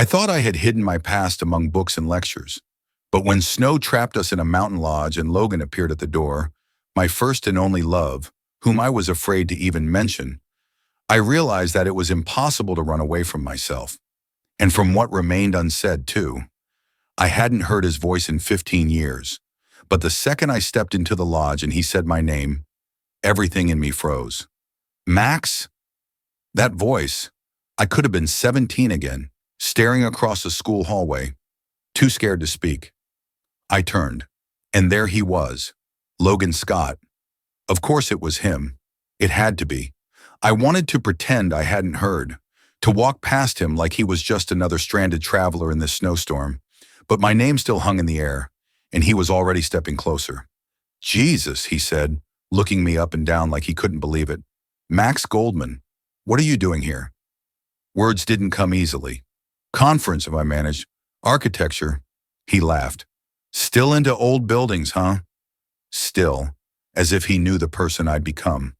I thought I had hidden my past among books and lectures. But when snow trapped us in a mountain lodge and Logan appeared at the door, my first and only love, whom I was afraid to even mention, I realized that it was impossible to run away from myself. And from what remained unsaid, too. I hadn't heard his voice in 15 years. But the second I stepped into the lodge and he said my name, everything in me froze. Max? That voice. I could have been 17 again, staring across a school hallway, too scared to speak. I turned, and there he was, Logan Scott. Of course it was him. It had to be. I wanted to pretend I hadn't heard, to walk past him like he was just another stranded traveler in this snowstorm, but my name still hung in the air, and he was already stepping closer. Jesus, he said, looking me up and down like he couldn't believe it. Max Goldman, what are you doing here? Words didn't come easily. Conference, I managed. Architecture. He laughed. Still into old buildings, huh? Still, as if he knew the person I'd become.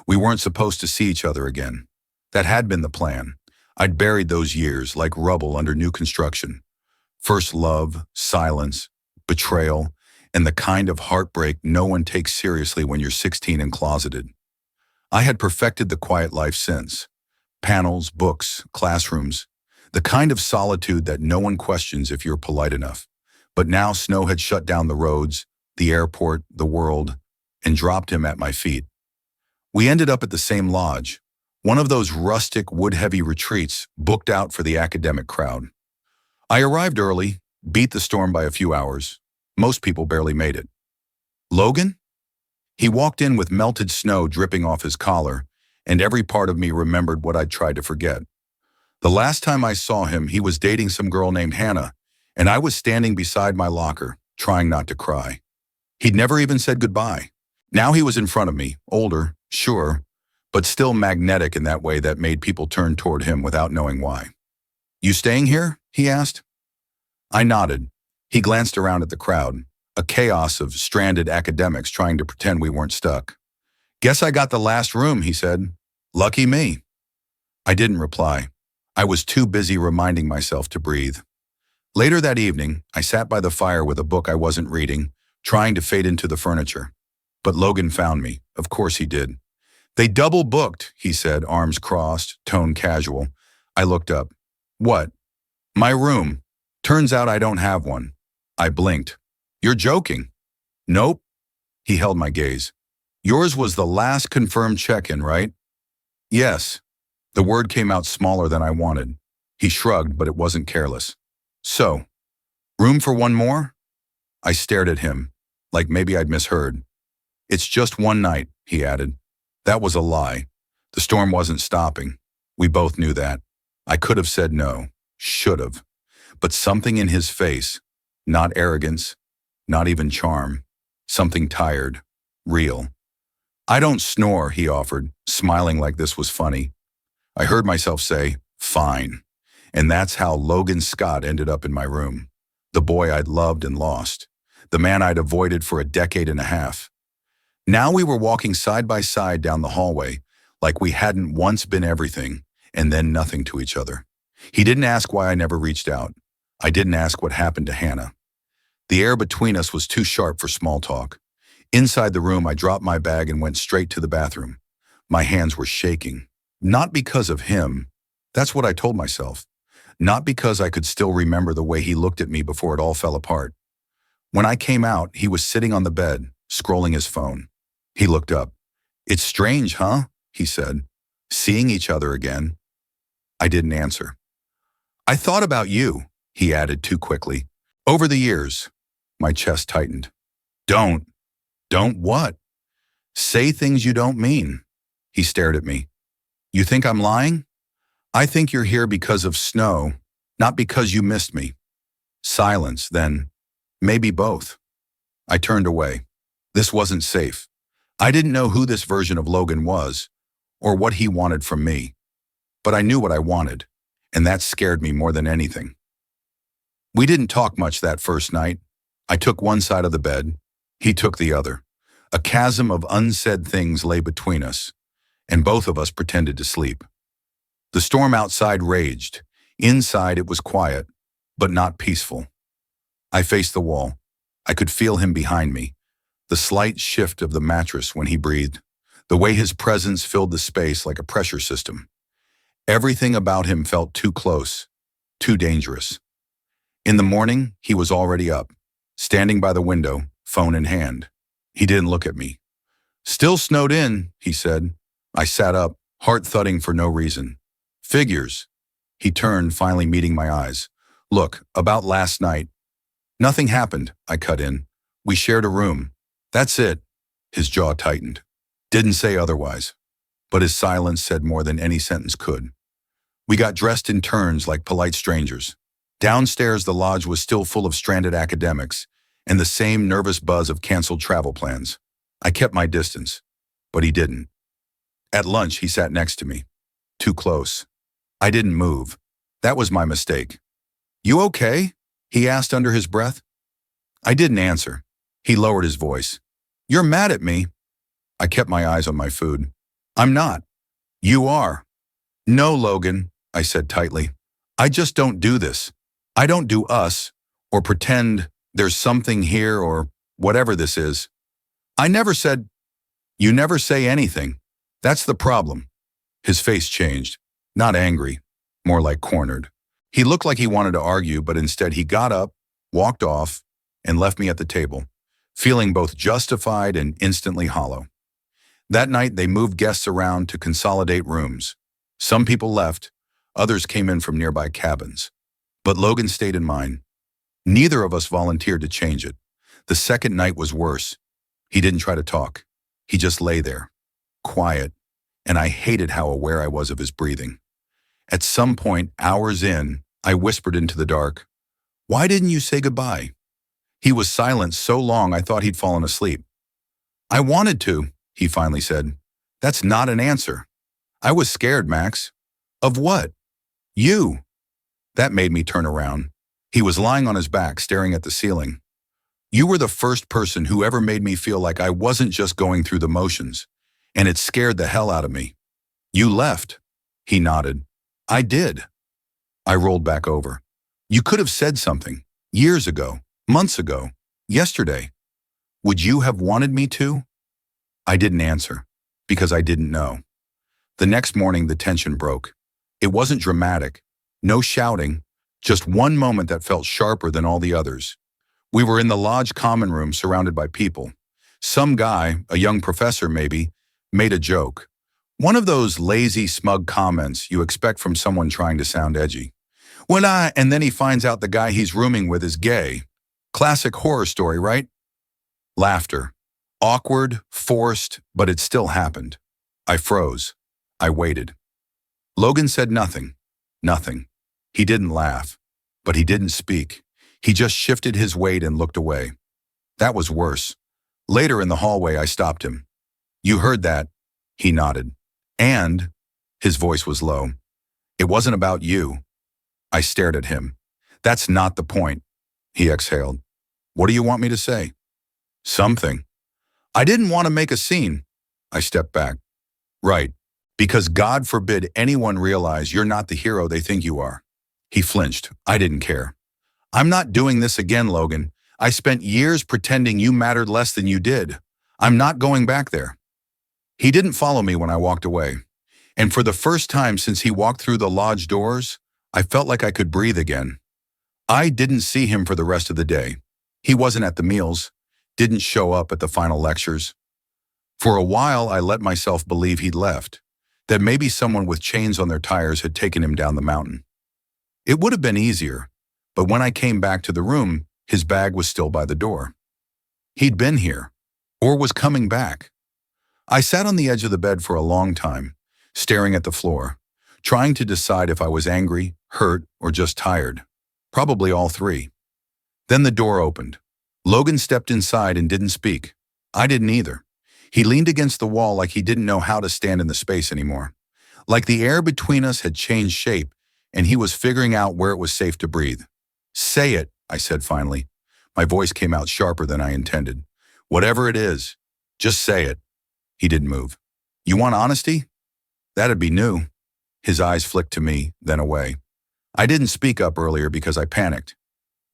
We weren't supposed to see each other again. That had been the plan. I'd buried those years like rubble under new construction. First love, silence, betrayal, and the kind of heartbreak no one takes seriously when you're 16 and closeted. I had perfected the quiet life since. Panels, books, classrooms, the kind of solitude that no one questions if you're polite enough. But now snow had shut down the roads, the airport, the world, and dropped him at my feet. We ended up at the same lodge, one of those rustic, wood-heavy retreats booked out for the academic crowd. I arrived early, beat the storm by a few hours. Most people barely made it. Logan? He walked in with melted snow dripping off his collar, and every part of me remembered what I'd tried to forget. The last time I saw him, he was dating some girl named Hannah, and I was standing beside my locker, trying not to cry. He'd never even said goodbye. Now he was in front of me, older, sure, but still magnetic in that way that made people turn toward him without knowing why. You staying here? He asked. I nodded. He glanced around at the crowd, a chaos of stranded academics trying to pretend we weren't stuck. Guess I got the last room, he said. Lucky me. I didn't reply. I was too busy reminding myself to breathe. Later that evening, I sat by the fire with a book I wasn't reading, trying to fade into the furniture. But Logan found me. Of course he did. They double booked, he said, arms crossed, tone casual. I looked up. What? My room. Turns out I don't have one. I blinked. You're joking. Nope. He held my gaze. Yours was the last confirmed check-in, right? Yes. The word came out smaller than I wanted. He shrugged, but it wasn't careless. So, room for one more? I stared at him, like maybe I'd misheard. It's just one night, he added. That was a lie. The storm wasn't stopping. We both knew that. I could have said no, should have. But something in his face, not arrogance, not even charm, something tired, real. I don't snore, he offered, smiling like this was funny. I heard myself say, fine. And that's how Logan Scott ended up in my room. The boy I'd loved and lost. The man I'd avoided for a decade and a half. Now we were walking side by side down the hallway, like we hadn't once been everything and then nothing to each other. He didn't ask why I never reached out. I didn't ask what happened to Hannah. The air between us was too sharp for small talk. Inside the room, I dropped my bag and went straight to the bathroom. My hands were shaking. Not because of him. That's what I told myself. Not because I could still remember the way he looked at me before it all fell apart. When I came out, he was sitting on the bed, scrolling his phone. He looked up. It's strange, huh? He said. Seeing each other again. I didn't answer. I thought about you, he added too quickly. Over the years. My chest tightened. Don't what? Say things you don't mean. He stared at me. You think I'm lying? I think you're here because of snow, not because you missed me. Silence, then. Maybe both. I turned away. This wasn't safe. I didn't know who this version of Logan was, or what he wanted from me. But I knew what I wanted, and that scared me more than anything. We didn't talk much that first night. I took one side of the bed. He took the other. A chasm of unsaid things lay between us, and both of us pretended to sleep. The storm outside raged. Inside, it was quiet, but not peaceful. I faced the wall. I could feel him behind me, the slight shift of the mattress when he breathed, the way his presence filled the space like a pressure system. Everything about him felt too close, too dangerous. In the morning, he was already up, standing by the window, phone in hand. He didn't look at me. "Still snowed in," he said. I sat up, heart thudding for no reason. "Figures." He turned, finally meeting my eyes. "Look, about last night." "Nothing happened," I cut in. "We shared a room. That's it." His jaw tightened. Didn't say otherwise. But his silence said more than any sentence could. We got dressed in turns like polite strangers. Downstairs, the lodge was still full of stranded academics and the same nervous buzz of canceled travel plans. I kept my distance, but he didn't. At lunch, he sat next to me. Too close. I didn't move. That was my mistake. "You okay?" he asked under his breath. I didn't answer. He lowered his voice. "You're mad at me." I kept my eyes on my food. "I'm not." "You are." "No, Logan," I said tightly. "I just don't do this. I don't do us, or pretend there's something here or whatever this is. I never said—" "You never say anything. That's the problem." His face changed. Not angry, more like cornered. He looked like he wanted to argue, but instead he got up, walked off, and left me at the table, feeling both justified and instantly hollow. That night, they moved guests around to consolidate rooms. Some people left, others came in from nearby cabins. But Logan stayed in mine. Neither of us volunteered to change it. The second night was worse. He didn't try to talk. He just lay there, quiet, and I hated how aware I was of his breathing. At some point, hours in, I whispered into the dark, "Why didn't you say goodbye?" He was silent so long I thought he'd fallen asleep. "I wanted to," he finally said. "That's not an answer." "I was scared, Max." "Of what?" "You." That made me turn around. He was lying on his back, staring at the ceiling. "You were the first person who ever made me feel like I wasn't just going through the motions, and it scared the hell out of me." "You left." He nodded. "I did." I rolled back over. "You could have said something. Years ago. Months ago. Yesterday. Would you have wanted me to?" I didn't answer, because I didn't know. The next morning, the tension broke. It wasn't dramatic. No shouting. Just one moment that felt sharper than all the others. We were in the lodge common room surrounded by people. Some guy, a young professor maybe, made a joke. One of those lazy, smug comments you expect from someone trying to sound edgy. And then he finds out the guy he's rooming with is gay. Classic horror story, right? Laughter. Awkward, forced, but it still happened. I froze. I waited. Logan said nothing. Nothing. He didn't laugh, but he didn't speak. He just shifted his weight and looked away. That was worse. Later in the hallway, I stopped him. "You heard that?" He nodded. "And," his voice was low, "it wasn't about you." I stared at him. "That's not the point." He exhaled. "What do you want me to say?" "Something." "I didn't want to make a scene." I stepped back. "Right. Because God forbid anyone realize you're not the hero they think you are." He flinched. I didn't care. "I'm not doing this again, Logan. I spent years pretending you mattered less than you did. I'm not going back there." He didn't follow me when I walked away. And for the first time since he walked through the lodge doors, I felt like I could breathe again. I didn't see him for the rest of the day. He wasn't at the meals, didn't show up at the final lectures. For a while, I let myself believe he'd left, that maybe someone with chains on their tires had taken him down the mountain. It would have been easier, but when I came back to the room, his bag was still by the door. He'd been here, or was coming back. I sat on the edge of the bed for a long time, staring at the floor, trying to decide if I was angry, hurt, or just tired. Probably all three. Then the door opened. Logan stepped inside and didn't speak. I didn't either. He leaned against the wall like he didn't know how to stand in the space anymore. Like the air between us had changed shape, and he was figuring out where it was safe to breathe. "Say it," I said finally. My voice came out sharper than I intended. "Whatever it is, just say it." He didn't move. "You want honesty?" "That'd be new." His eyes flicked to me, then away. I didn't speak up earlier because I panicked.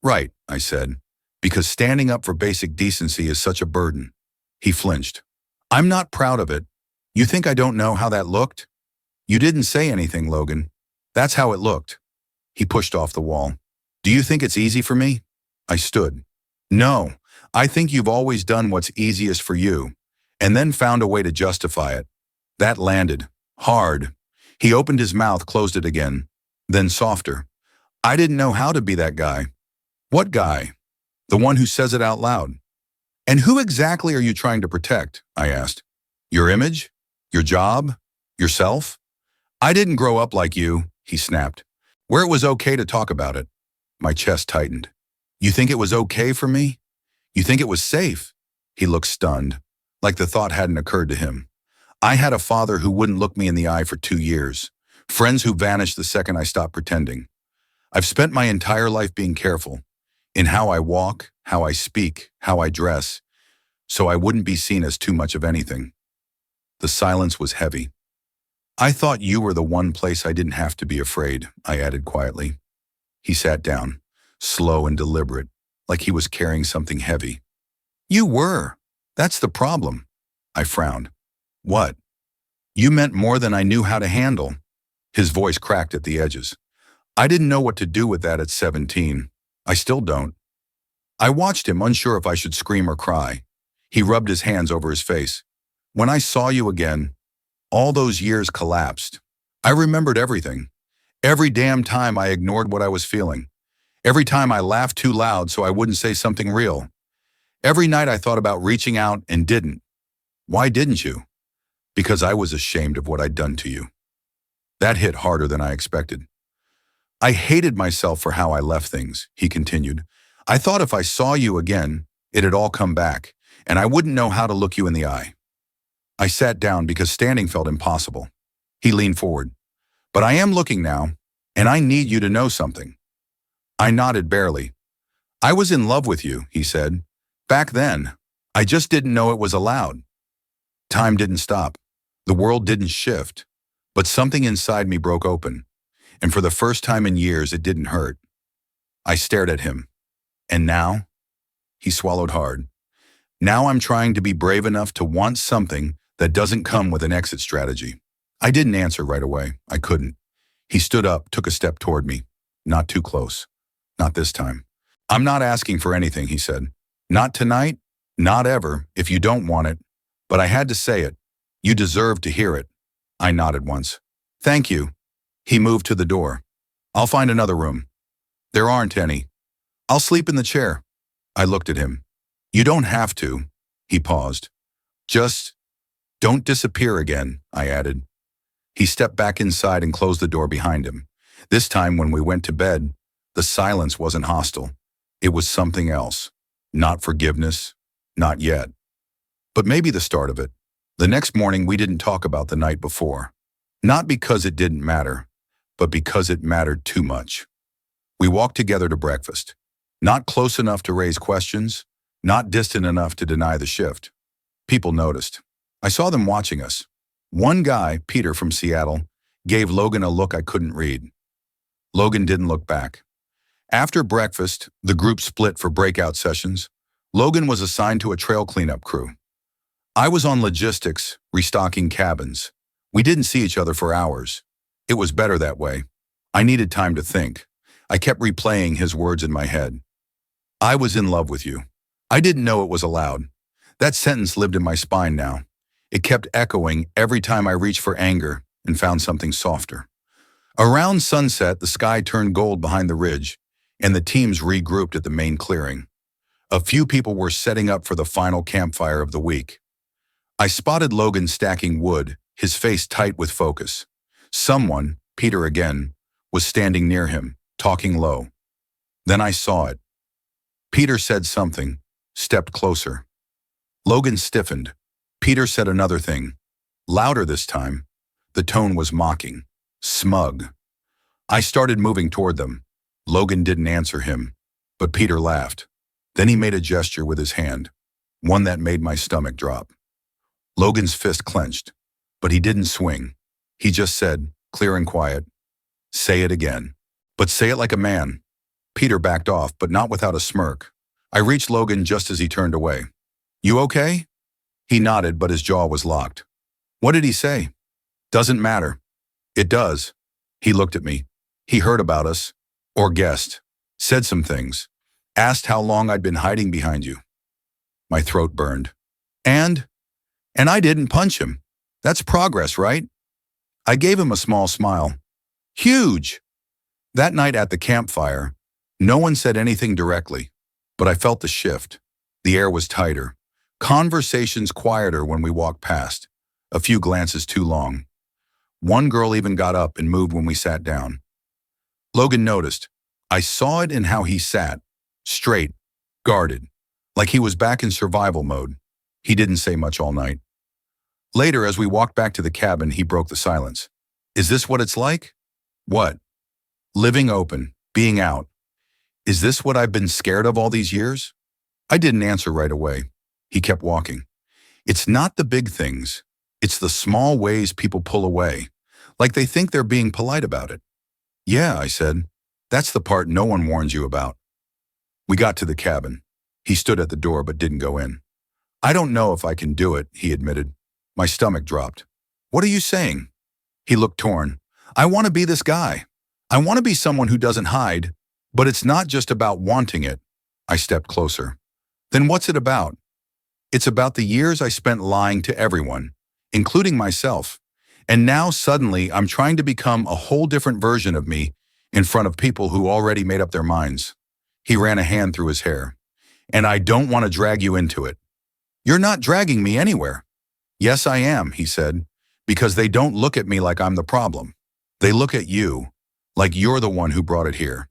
Right, I said, because standing up for basic decency is such a burden. He flinched. I'm not proud of it. You think I don't know how that looked? You didn't say anything, Logan. That's how it looked. He pushed off the wall. Do you think it's easy for me? I stood. No, I think you've always done what's easiest for you, and then found a way to justify it. That landed. Hard. He opened his mouth, closed it again. Then softer. I didn't know how to be that guy. What guy? The one who says it out loud. And who exactly are you trying to protect? I asked. Your image? Your job? Yourself? I didn't grow up like you, he snapped. Where it was okay to talk about it. My chest tightened. You think it was okay for me? You think it was safe? He looked stunned, like the thought hadn't occurred to him. I had a father who wouldn't look me in the eye for 2 years. Friends who vanished the second I stopped pretending. I've spent my entire life being careful in how I walk, how I speak, how I dress, so I wouldn't be seen as too much of anything. The silence was heavy. I thought you were the one place I didn't have to be afraid, I added quietly. He sat down, slow and deliberate, like he was carrying something heavy. You were. That's the problem. I frowned. What? You meant more than I knew how to handle. His voice cracked at the edges. I didn't know what to do with that at 17. I still don't. I watched him, unsure if I should scream or cry. He rubbed his hands over his face. When I saw you again, all those years collapsed. I remembered everything. Every damn time I ignored what I was feeling. Every time I laughed too loud so I wouldn't say something real. Every night I thought about reaching out and didn't. Why didn't you? Because I was ashamed of what I'd done to you. That hit harder than I expected. I hated myself for how I left things, he continued. I thought if I saw you again, it'd all come back, and I wouldn't know how to look you in the eye. I sat down because standing felt impossible. He leaned forward. But I am looking now, and I need you to know something. I nodded barely. I was in love with you, he said. Back then, I just didn't know it was allowed. Time didn't stop. The world didn't shift. But something inside me broke open, and for the first time in years, it didn't hurt. I stared at him. And now? He swallowed hard. Now I'm trying to be brave enough to want something that doesn't come with an exit strategy. I didn't answer right away. I couldn't. He stood up, took a step toward me. Not too close. Not this time. I'm not asking for anything, he said. Not tonight, not ever, if you don't want it. But I had to say it. You deserve to hear it. I nodded once. Thank you. He moved to the door. I'll find another room. There aren't any. I'll sleep in the chair. I looked at him. You don't have to. He paused. Just don't disappear again, I added. He stepped back inside and closed the door behind him. This time when we went to bed, the silence wasn't hostile. It was something else. Not forgiveness. Not yet. But maybe the start of it. The next morning we didn't talk about the night before. Not because it didn't matter, but because it mattered too much. We walked together to breakfast. Not close enough to raise questions, not distant enough to deny the shift. People noticed. I saw them watching us. One guy, Peter from Seattle, gave Logan a look I couldn't read. Logan didn't look back. After breakfast, the group split for breakout sessions. Logan was assigned to a trail cleanup crew. I was on logistics, restocking cabins. We didn't see each other for hours. It was better that way. I needed time to think. I kept replaying his words in my head. I was in love with you. I didn't know it was allowed. That sentence lived in my spine now. It kept echoing every time I reached for anger and found something softer. Around sunset, the sky turned gold behind the ridge, and the teams regrouped at the main clearing. A few people were setting up for the final campfire of the week. I spotted Logan stacking wood, his face tight with focus. Someone, Peter again, was standing near him, talking low. Then I saw it. Peter said something, stepped closer. Logan stiffened. Peter said another thing, louder this time. The tone was mocking, smug. I started moving toward them. Logan didn't answer him, but Peter laughed. Then he made a gesture with his hand, one that made my stomach drop. Logan's fist clenched, but he didn't swing. He just said, clear and quiet, say it again. But say it like a man. Peter backed off, but not without a smirk. I reached Logan just as he turned away. You okay? He nodded, but his jaw was locked. What did he say? Doesn't matter. It does. He looked at me. He heard about us, or guessed, said some things, asked how long I'd been hiding behind you. My throat burned. And I didn't punch him. That's progress, right? I gave him a small smile. Huge! That night at the campfire, no one said anything directly, but I felt the shift. The air was tighter. Conversations quieter when we walked past. A few glances too long. One girl even got up and moved when we sat down. Logan noticed. I saw it in how he sat, straight, guarded, like he was back in survival mode. He didn't say much all night. Later, as we walked back to the cabin, he broke the silence. Is this what it's like? What? Living open, being out. Is this what I've been scared of all these years? I didn't answer right away. He kept walking. It's not the big things. It's the small ways people pull away, like they think they're being polite about it. Yeah, I said. That's the part no one warns you about. We got to the cabin. He stood at the door but didn't go in. I don't know if I can do it, he admitted. My stomach dropped. What are you saying? He looked torn. I want to be this guy. I want to be someone who doesn't hide, but it's not just about wanting it. I stepped closer. Then what's it about? It's about the years I spent lying to everyone, including myself. And now suddenly I'm trying to become a whole different version of me in front of people who already made up their minds. He ran a hand through his hair. And I don't want to drag you into it. You're not dragging me anywhere. Yes, I am, he said, because they don't look at me like I'm the problem. They look at you, like you're the one who brought it here.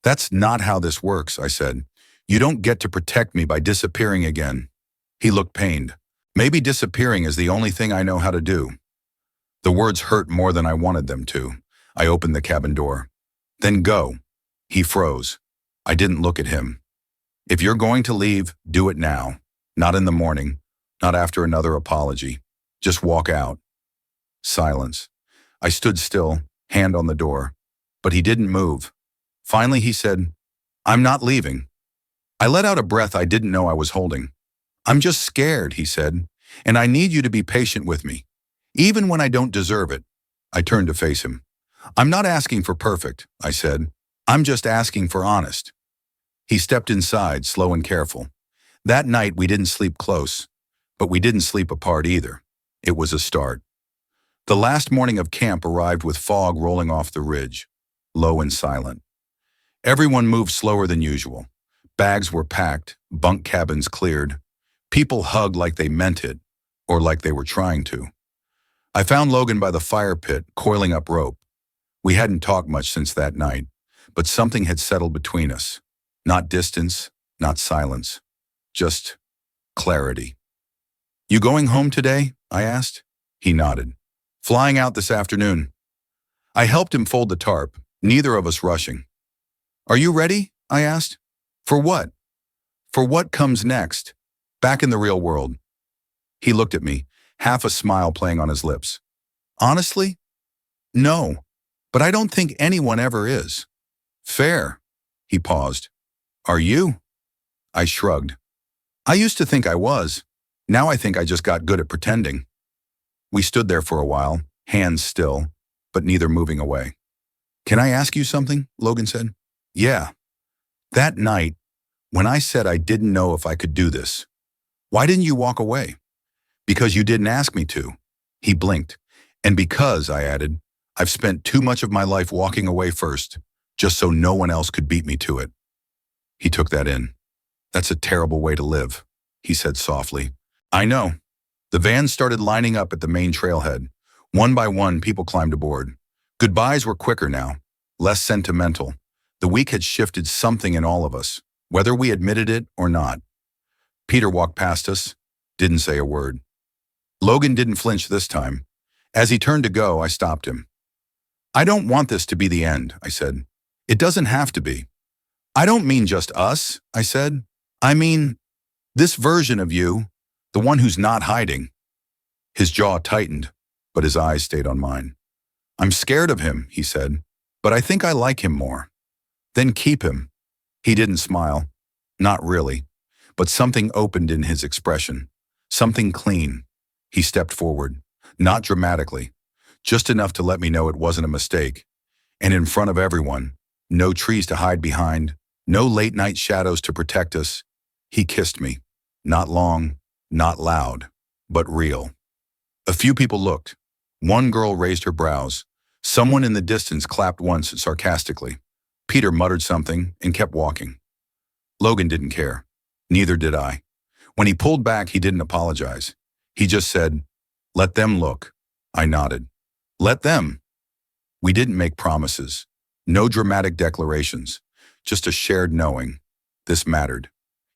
That's not how this works, I said. You don't get to protect me by disappearing again. He looked pained. Maybe disappearing is the only thing I know how to do. The words hurt more than I wanted them to. I opened the cabin door. Then go. He froze. I didn't look at him. If you're going to leave, do it now. Not in the morning. Not after another apology. Just walk out. Silence. I stood still, hand on the door. But he didn't move. Finally, he said, I'm not leaving. I let out a breath I didn't know I was holding. I'm just scared, he said, and I need you to be patient with me, even when I don't deserve it. I turned to face him. I'm not asking for perfect, I said. I'm just asking for honest. He stepped inside, slow and careful. That night we didn't sleep close, but we didn't sleep apart either. It was a start. The last morning of camp arrived with fog rolling off the ridge, low and silent. Everyone moved slower than usual. Bags were packed, bunk cabins cleared. People hugged like they meant it, or like they were trying to. I found Logan by the fire pit, coiling up rope. We hadn't talked much since that night, but something had settled between us. Not distance, not silence, just clarity. You going home today? I asked. He nodded. Flying out this afternoon. I helped him fold the tarp, neither of us rushing. Are you ready? I asked. For what? For what comes next? Back in the real world. He looked at me, half a smile playing on his lips. Honestly? No, but I don't think anyone ever is. Fair. He paused. Are you? I shrugged. I used to think I was. Now I think I just got good at pretending. We stood there for a while, hands still, but neither moving away. Can I ask you something? Logan said. Yeah. That night, when I said I didn't know if I could do this, why didn't you walk away? Because you didn't ask me to. He blinked. And because, I added, I've spent too much of my life walking away first, just so no one else could beat me to it. He took that in. That's a terrible way to live, he said softly. I know. The vans started lining up at the main trailhead. One by one, people climbed aboard. Goodbyes were quicker now, less sentimental. The week had shifted something in all of us, whether we admitted it or not. Peter walked past us, didn't say a word. Logan didn't flinch this time. As he turned to go, I stopped him. I don't want this to be the end, I said. It doesn't have to be. I don't mean just us, I said. I mean, this version of you, the one who's not hiding. His jaw tightened, but his eyes stayed on mine. I'm scared of him, he said. But I think I like him more. Then keep him. He didn't smile. Not really. But something opened in his expression. Something clean. He stepped forward. Not dramatically. Just enough to let me know it wasn't a mistake. And in front of everyone, no trees to hide behind, no late-night shadows to protect us, he kissed me. Not long, not loud, but real. A few people looked. One girl raised her brows. Someone in the distance clapped once sarcastically. Peter muttered something and kept walking. Logan didn't care. Neither did I. When he pulled back, he didn't apologize. He just said, "Let them look." I nodded. Let them. We didn't make promises. No dramatic declarations. Just a shared knowing. This mattered.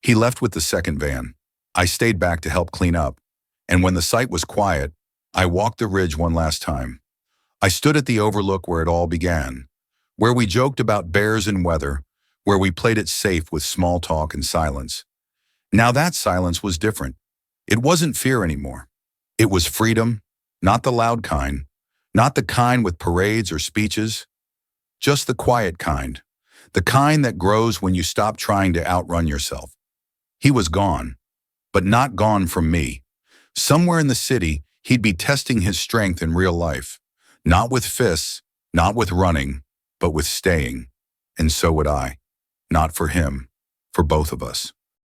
He left with the second van. I stayed back to help clean up. And when the site was quiet, I walked the ridge one last time. I stood at the overlook where it all began, where we joked about bears and weather, where we played it safe with small talk and silence. Now that silence was different. It wasn't fear anymore. It was freedom, not the loud kind, not the kind with parades or speeches, just the quiet kind, the kind that grows when you stop trying to outrun yourself. He was gone, but not gone from me. Somewhere in the city, he'd be testing his strength in real life, not with fists, not with running, but with staying. And so would I. Not for him, for both of us.